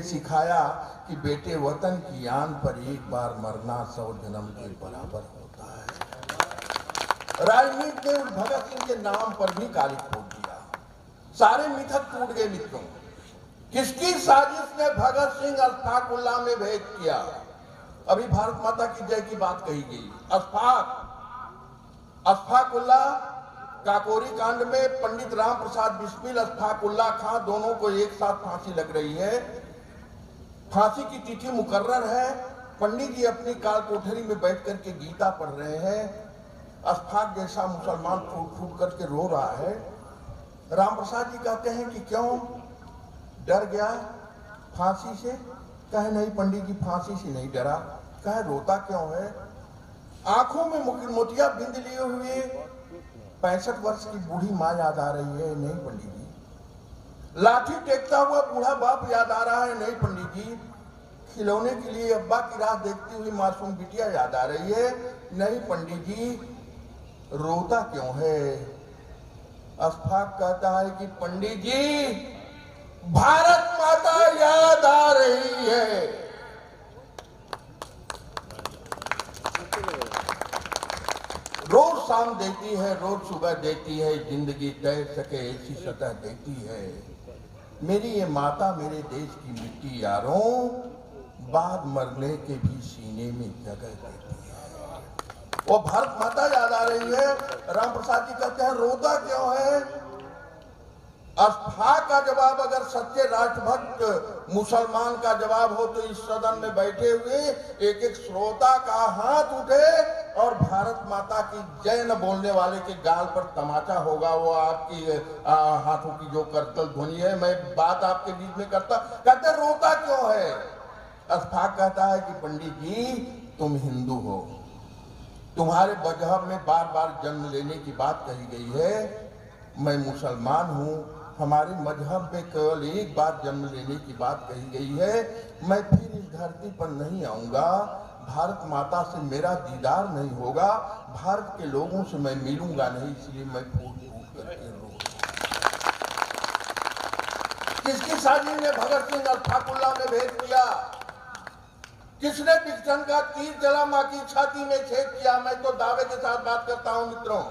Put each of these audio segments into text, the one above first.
सिखाया कि बेटे वतन की आन पर एक बार मरना 100 जन्म के बराबर होता है। राजनीति ने उस भगत सिंह के नाम पर भी काली ठोक दिया। सारे मिथक टूट गए मित्रों। किसकी साजिश ने भगत सिंह अशफाक उल्लाह में भेद किया? अभी भारत माता की जय की बात कही गई। अशफाक उल्लाह काकोरी कांड में पंडित राम प्रसाद बिस्मिल, अशफाक उल्लाह खां दोनों को एक साथ फांसी लग रही है। फांसी की तिथि मुकर्रर है। पंडित जी अपनी काल कोठरी में बैठ करके गीता पढ़ रहे हैं। अशफाक जैसा मुसलमान फूट फूट करके रो रहा है। राम प्रसाद जी कहते हैं कि क्यों डर गया फांसी से? कहे नहीं पंडित जी, फांसी से नहीं डरा। कहे रोता क्यों है? आंखों में मोतिया बिंद लिए हुए 65 वर्ष की बूढ़ी माँ याद आ रही है। नहीं पंडित जी। लाठी टेकता हुआ बूढ़ा बाप याद आ रहा है। नहीं पंडित जी। खिलौने के लिए अब्बा की राह देखती हुई मासूम बिटिया याद आ रही है। नहीं पंडित जी। रोता क्यों है? अशफाक कहता है कि पंडित जी, भारत माता याद आ रही है। रोज शाम देती है, रोज सुबह देती है, जिंदगी तैर सके ऐसी सतह देती है। मेरी ये माता मेरे देश की मिट्टी यारों, बाद मरने के भी सीने में जगह देती है। वो भारत माता याद आ रही है। राम प्रसाद जी कहते हैं रोता क्यों है? अशफाक का जवाब अगर सच्चे राष्ट्रभक्त मुसलमान का जवाब हो तो इस सदन में बैठे हुए एक एक श्रोता का हाथ उठे और भारत माता की जय न बोलने वाले के गाल पर तमाचा होगा। वो आपकी हाथों की जो करतल ध्वनि है, मैं बात आपके बीच में करता। कहते रोता क्यों है? अशफाक कहता है कि पंडित जी, तुम हिंदू हो, तुम्हारे मजहब में बार बार जन्म लेने की बात कही गई है। मैं मुसलमान हूँ, हमारे मजहब में केवल एक बार जन्म लेने की बात कही गई है। मैं फिर इस धरती पर नहीं आऊंगा, भारत माता से मेरा दीदार नहीं होगा, भारत के लोगों से मैं मिलूंगा नहीं, इसलिए मैं फूट फूट करके रो। किसकी साजिश ने भगत सिंह अशफाक उल्लाह में भेद किया? किसने विघटन का तीर चला मां की छाती में छेद किया? मैं तो दावे के साथ बात करता हूं मित्रों,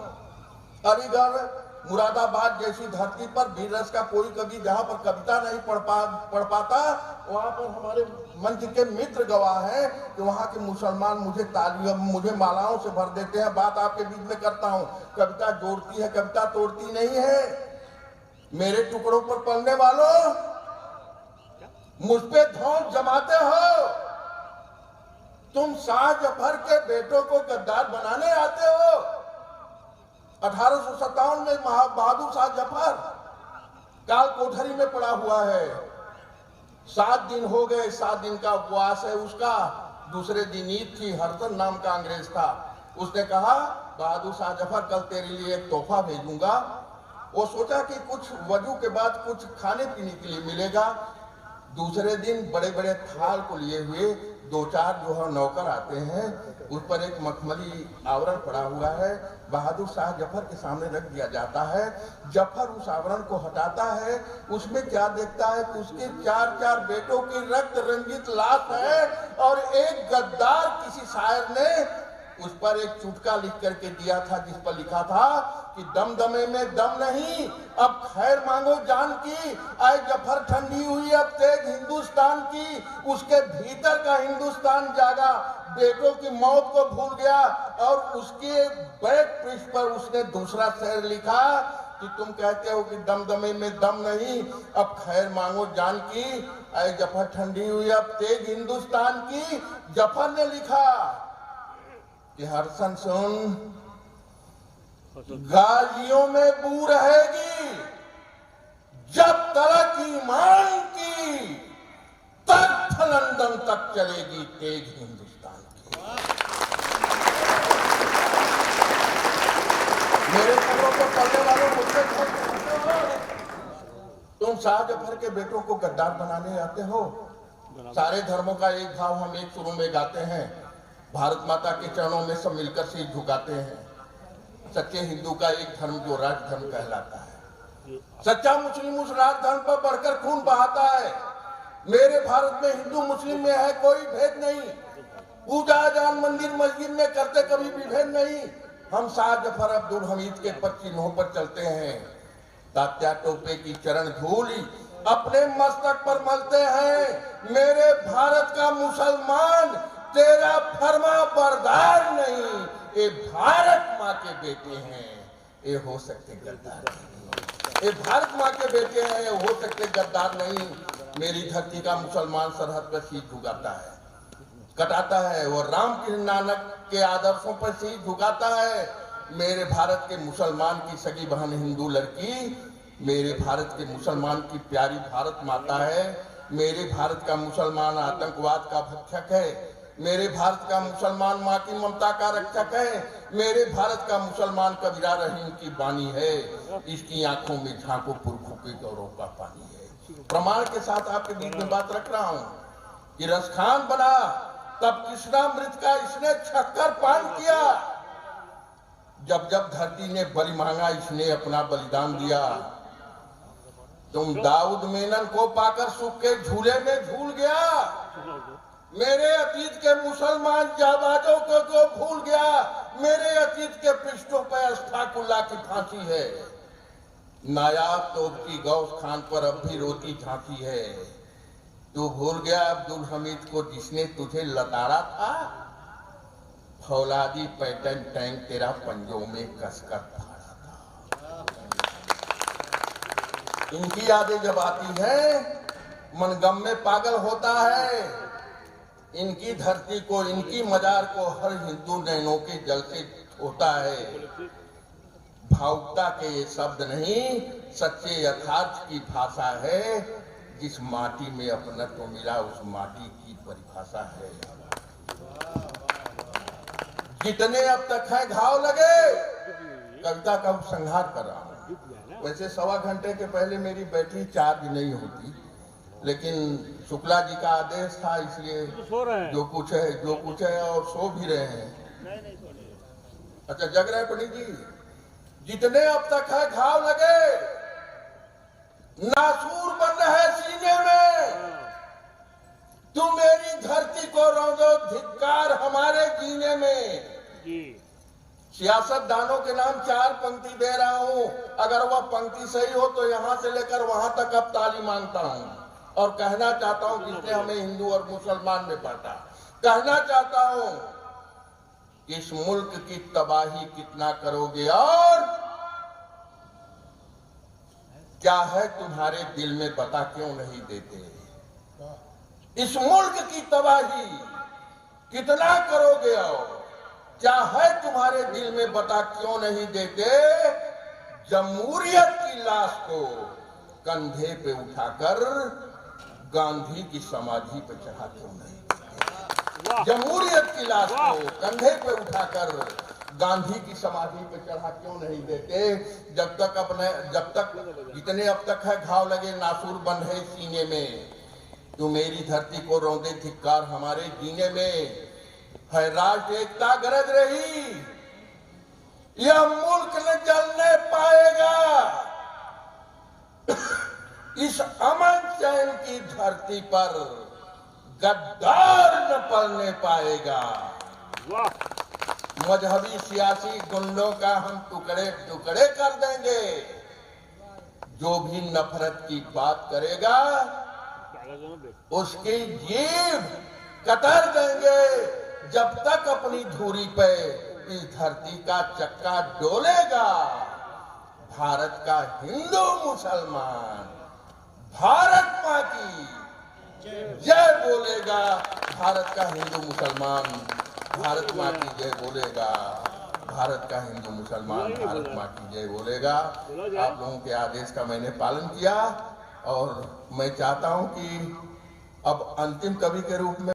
अलीगढ़ मुरादाबाद जैसी धरती पर वीर रस का कोई कवि जहां पर कविता नहीं पढ़ पाता, वहां पर हमारे मंच के मित्र गवाह हैं कि वहां के मुसलमान मुझे मालाओं से भर देते हैं। बात आपके बीच में करता हूं, कविता जोड़ती है, कविता तोड़ती नहीं है। मेरे टुकड़ों पर पलने वालों, मुझ पे धौंस जमाते हो। तुम शाह जफर के बेटों को गद्दार बनाने आते हो। 1857 में बहादुर शाह जफर काल कोठरी में पड़ा हुआ है। 7 दिन हो गए, 7 दिन का उपवास है उसका। दूसरे दिन ईद थी, हरसन नाम का अंग्रेज था। उसने कहा बहादुर शाह जफर, कल तेरे लिए एक तोहफा भेजूंगा। वो सोचा कि कुछ वजू के बाद कुछ खाने पीने के लिए मिलेगा। दूसरे दिन बड़े बड़े थाल को लिए हुए 2-4 जो है नौकर आते हैं, उस पर एक मखमली आवरण पड़ा हुआ है, बहादुर शाह जफर के सामने रख दिया जाता है। जफर उस आवरण को हटाता है, उसमें क्या देखता है कि उसके 4-4 बेटों की रक्त रंजित लाश है और एक गद्दार किसी शायर ने उस पर एक चुटका लिख करके दिया था, जिस पर लिखा था कि दमदमे में दम नहीं, अब खैर मांगो जान की, आए जफर ठंडी हुई अब तेज हिंदुस्तान की। उसके भीतर का हिंदुस्तान जागा, बेटों की मौत को भूल गया और उसके बैक पृष्ठ पर उसने दूसरा शेर लिखा कि तुम कहते हो कि दमदमे में दम नहीं, अब खैर मांगो जान की, आए जफर ठंडी हुई अब तेज हिंदुस्तान की। जफर ने लिखा कि हरसन सुन, गाजियों में बू रहेगी, जब तक ईमान की, तक लंदन तक चलेगी तेज हिंदुस्तान की। मेरे शब्दों को पढ़ने वालों मुझसे तुम शाह जफर के बेटों को गद्दार बनाने आते हो। सारे धर्मों का एक भाव हम एक सुरों में गाते हैं, भारत माता के चरणों में सब मिलकर सिर झुकाते हैं। सच्चे हिंदू का एक धर्म जो राज धर्म कहलाता है। सच्चा मुस्लिम उस राज धर्म पर बढ़कर खून बहाता है। मेरे भारत में हिंदू मुस्लिम में है कोई भेद नहीं। पूजा अजान मंदिर मस्जिद में करते कभी भी भेद नहीं। हम शाह जफर अब्दुल हमीद के चिन्हों पर चलते हैं। तात्या टोपे की चरण धूल अपने मस्तक पर मलते हैं। मेरे भारत का मुसलमान तेरा फरमा बरदार नहीं। ये भारत माँ के बेटे हैं, ये हो सकते गद्दार नहीं। ये भारत माँ के बेटे हैं, ये हो सकते गद्दार नहीं। मेरी धरती का मुसलमान सरहद पर शीश झुकाता है, कटाता है, और रामकृष्ण नानक के आदर्शों पर शीश झुकाता है। मेरे भारत के मुसलमान की सगी बहन हिंदू लड़की मेरे भारत के मुसलमान की प्यारी भारत माता है। मेरे भारत का मुसलमान आतंकवाद का भक्षक है। मेरे भारत का मुसलमान माँ की ममता का रक्षक है। मेरे भारत का मुसलमान कबीरा रहीम की बानी है। इसकी आंखों में झांको पुरखों के गौरव का पानी है। प्रमाण के साथ आपके बीच में बात रख रहा हूँ कि रसखान बना तब कृष्णामृत का इसने छक्कर पान किया। जब जब धरती ने बलि मांगा इसने अपना बलिदान दिया। तुम दाऊद मेनन को पाकर सुख के झूले में झूल गया। मेरे अतीत के मुसलमान जाबाजों को भूल गया। मेरे अतीत के पृष्ठों पर अस्थाकुल्ला की फांसी है। नायाब तोप की गौस खान पर अब भी रोती झांकी है। तू भूल गया अब्दुल हमीद को जिसने तुझे लताड़ा था। फौलादी पैटर्न टैंक तेरा पंजों में कसकर फाड़ा था। इनकी यादें जब आती है मन गम में पागल होता है। इनकी धरती को, इनकी मजार को हर हिंदू नैनों के जल से होता है। भावुकता के ये शब्द नहीं, सच्चे यथार्थ की भाषा है। जिस माटी में अपनत्व मिला उस माटी की परिभाषा है। जितने अब तक है घाव लगे, कविता का उपसंहार कर रहा हूं। वैसे 1.25 घंटे के पहले मेरी बैटरी चार्ज नहीं होती, लेकिन शुक्ला जी का आदेश था, इसलिए जो कुछ है और सो भी रहे हैं। अच्छा, जग रहे पंडित जी। जितने अब तक है घाव लगे, नासूर बन रहे सीने में। तुम मेरी धरती को रौंदो धिक्कार हमारे जीने में। सियासतदानों के नाम 4 पंक्ति दे रहा हूं। अगर वह पंक्ति सही हो तो यहां से लेकर वहां तक अब ताली मांगता हूं और कहना चाहता हूं जिसने हमें हिंदू और मुसलमान में बांटा। कहना चाहता हूं इस मुल्क की तबाही कितना करोगे और क्या है तुम्हारे दिल में बता क्यों नहीं देते। इस मुल्क की तबाही कितना करोगे और क्या है तुम्हारे दिल में बता क्यों नहीं देते। जमहूरियत की लाश को कंधे पे उठाकर गांधी की समाधि पे चढ़ा क्यों नहीं देते। जमहूरियत की लाश को कंधे पे उठाकर गांधी की समाधि पे चढ़ा क्यों नहीं देते। जब तक जितने अब तक है घाव लगे, नासूर बन है सीने में। तू मेरी धरती को रौंदे धिक्कार हमारे जीने में। है राष्ट्र एकता गरज रही, यह मुल्क न जलने पाएगा। इस अमन चैन की धरती पर गद्दार न पलने पाएगा। मजहबी सियासी गुंडों का हम टुकड़े टुकड़े कर देंगे। जो भी नफरत की बात करेगा उसकी जीभ कतर देंगे। जब तक अपनी धुरी पे इस धरती का चक्का डोलेगा, भारत का हिंदू मुसलमान भारत माँ की जय बोलेगा। भारत का हिंदू मुसलमान भारत माँ की जय बोलेगा। भारत का हिंदू मुसलमान भारत माँ की जय बोलेगा। आप लोगों के आदेश का मैंने पालन किया और मैं चाहता हूं कि अब अंतिम कवि के रूप में